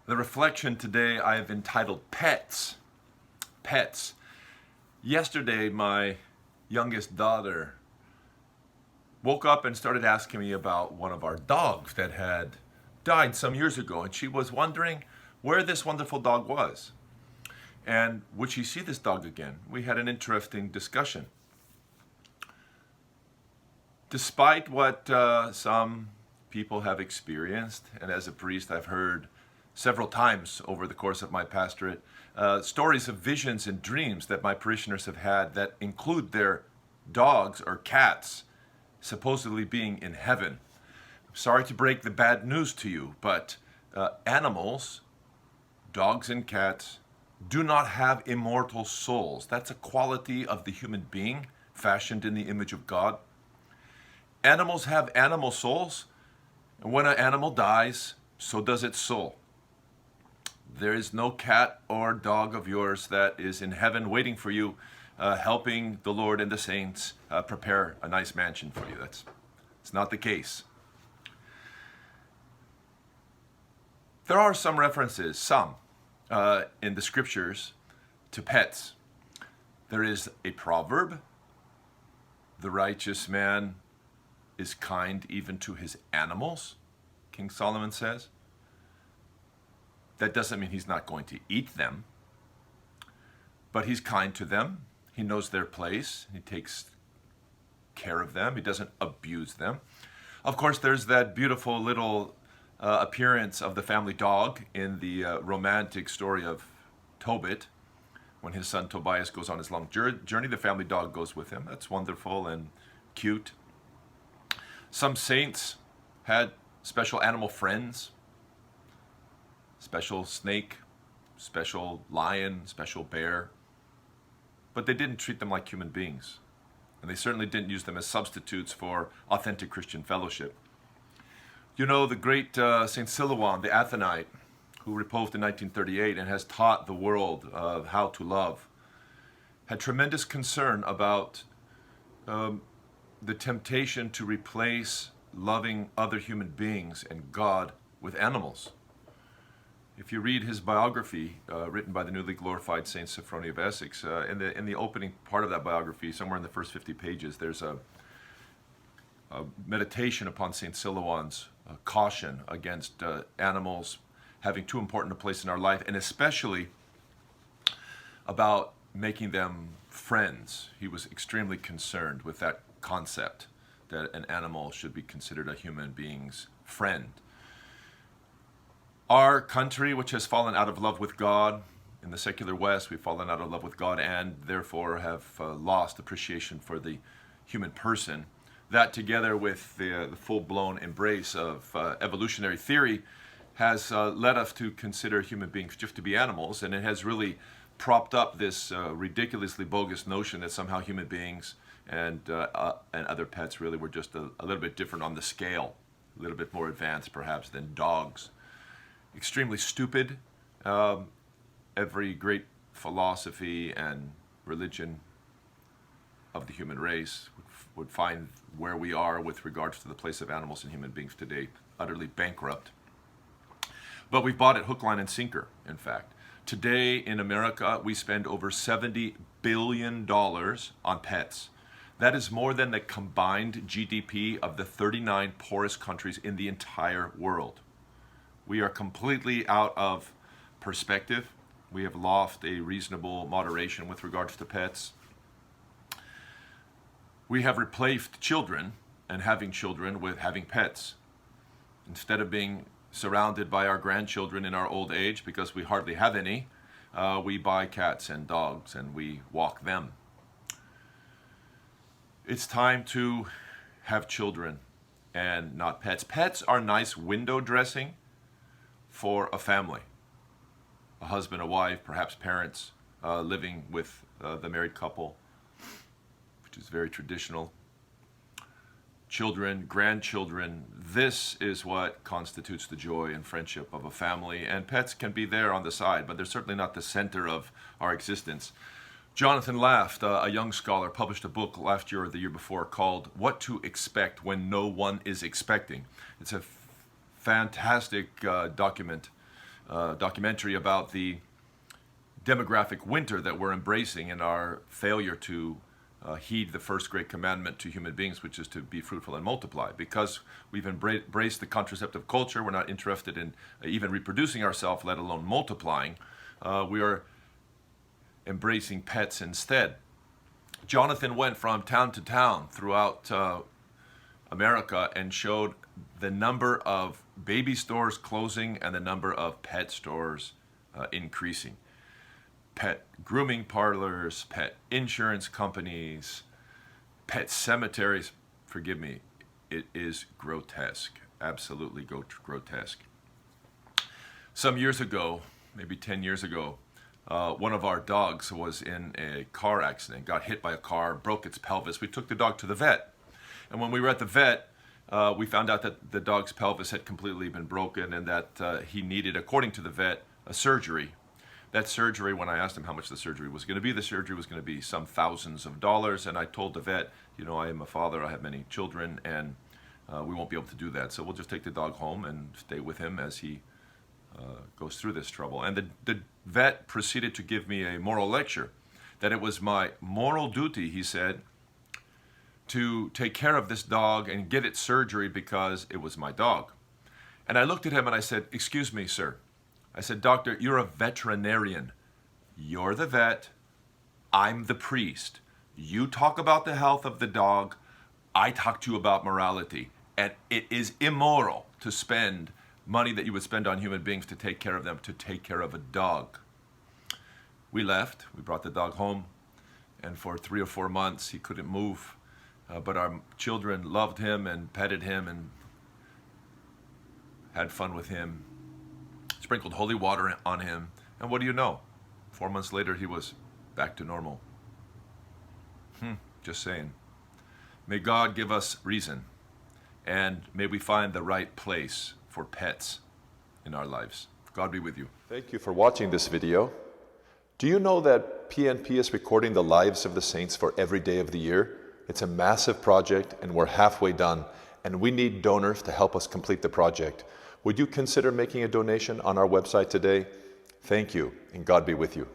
The reflection today I have entitled Pets. Pets. Yesterday, my youngest daughter woke up and started asking me about one of our dogs that had died some years ago, and she was wondering where this wonderful dog was. And would she see this dog again? We had an interesting discussion. Despite what some people have experienced, and as a priest I've heard several times over the course of my pastorate, stories of visions and dreams that my parishioners have had that include their dogs or cats supposedly being in heaven. I'm sorry to break the bad news to you, but animals, dogs and cats, do not have immortal souls. That's a quality of the human being fashioned in the image of God. Animals have animal souls, and when an animal dies, so does its soul. There is no cat or dog of yours that is in heaven waiting for you, helping the Lord and the saints prepare a nice mansion for you. It's not the case. There are some references, in the scriptures to pets. There is a proverb, the righteous man is kind even to his animals, King Solomon says. That doesn't mean he's not going to eat them, but he's kind to them. He knows their place. He takes care of them. He doesn't abuse them. Of course, there's that beautiful little appearance of the family dog in the romantic story of Tobit. When his son Tobias goes on his long journey, the family dog goes with him. That's wonderful and cute. Some saints had special animal friends. Special snake, special lion, special bear. But they didn't treat them like human beings. And they certainly didn't use them as substitutes for authentic Christian fellowship. You know, the great St. Silouan, the Athonite, who reposed in 1938 and has taught the world how to love, had tremendous concern about the temptation to replace loving other human beings and God with animals. If you read his biography, written by the newly glorified Saint Sophronia of Essex, in the opening part of that biography, somewhere in the first 50 pages, there's a meditation upon Saint Silouan's caution against animals having too important a place in our life, and especially about making them friends. He was extremely concerned with that concept, that an animal should be considered a human being's friend. Our country, which has fallen out of love with God, in the secular West, we've fallen out of love with God and therefore have lost appreciation for the human person. That, together with the full-blown embrace of evolutionary theory, has led us to consider human beings just to be animals, and it has really propped up this ridiculously bogus notion that somehow human beings and other pets really were just a little bit different on the scale, a little bit more advanced perhaps than dogs. Extremely stupid. Every great philosophy and religion of the human race would find where we are with regards to the place of animals and human beings today utterly bankrupt. But we've bought it hook, line, and sinker, in fact. Today in America, we spend over $70 billion on pets. That is more than the combined GDP of the 39 poorest countries in the entire world. We are completely out of perspective. We have lost a reasonable moderation with regards to pets. We have replaced children and having children with having pets. Instead of being surrounded by our grandchildren in our old age, because we hardly have any, we buy cats and dogs and we walk them. It's time to have children and not pets. Pets are nice window dressing for a family, a husband, a wife, perhaps parents living with the married couple, which is very traditional. Children, grandchildren, this is what constitutes the joy and friendship of a family, and pets can be there on the side, but they're certainly not the center of our existence. Jonathan Laft, a young scholar, published a book last year or the year before called What to Expect When No One is Expecting. It's a fantastic document documentary about the demographic winter that we're embracing in our failure to heed the first great commandment to human beings, which is to be fruitful and multiply. Because we've embraced the contraceptive culture, we're not interested in even reproducing ourselves, let alone multiplying. We are embracing pets instead. Jonathan went from town to town throughout America and showed the number of baby stores closing and the number of pet stores increasing. Pet grooming parlors, pet insurance companies, pet cemeteries. Forgive me, it is grotesque, absolutely grotesque. Some years ago, maybe 10 years ago, one of our dogs was in a car accident, got hit by a car, broke its pelvis. We took the dog to the vet. And when we were at the vet, we found out that the dog's pelvis had completely been broken and that he needed, according to the vet, a surgery. That surgery, when I asked him how much the surgery was going to be, the surgery was going to be some thousands of dollars. And I told the vet, you know, I am a father, I have many children, and we won't be able to do that. So we'll just take the dog home and stay with him as he goes through this trouble. And the vet proceeded to give me a moral lecture, that it was my moral duty, he said, to take care of this dog and get its surgery because it was my dog. And I looked at him and I said, excuse me, sir. I said, doctor, you're a veterinarian. You're the vet. I'm the priest. You talk about the health of the dog. I talk to you about morality. And it is immoral to spend money that you would spend on human beings to take care of them, to take care of a dog. We left. We brought the dog home. And for 3 or 4 months, he couldn't move. But our children loved him and petted him and had fun with him, sprinkled holy water on him. And what do you know? 4 months later, he was back to normal. Just saying. May God give us reason, and may we find the right place for pets in our lives. God be with you. Thank you for watching this video. Do you know that PNP is recording the lives of the saints for every day of the year? It's a massive project and we're halfway done, and we need donors to help us complete the project. Would you consider making a donation on our website today? Thank you, and God be with you.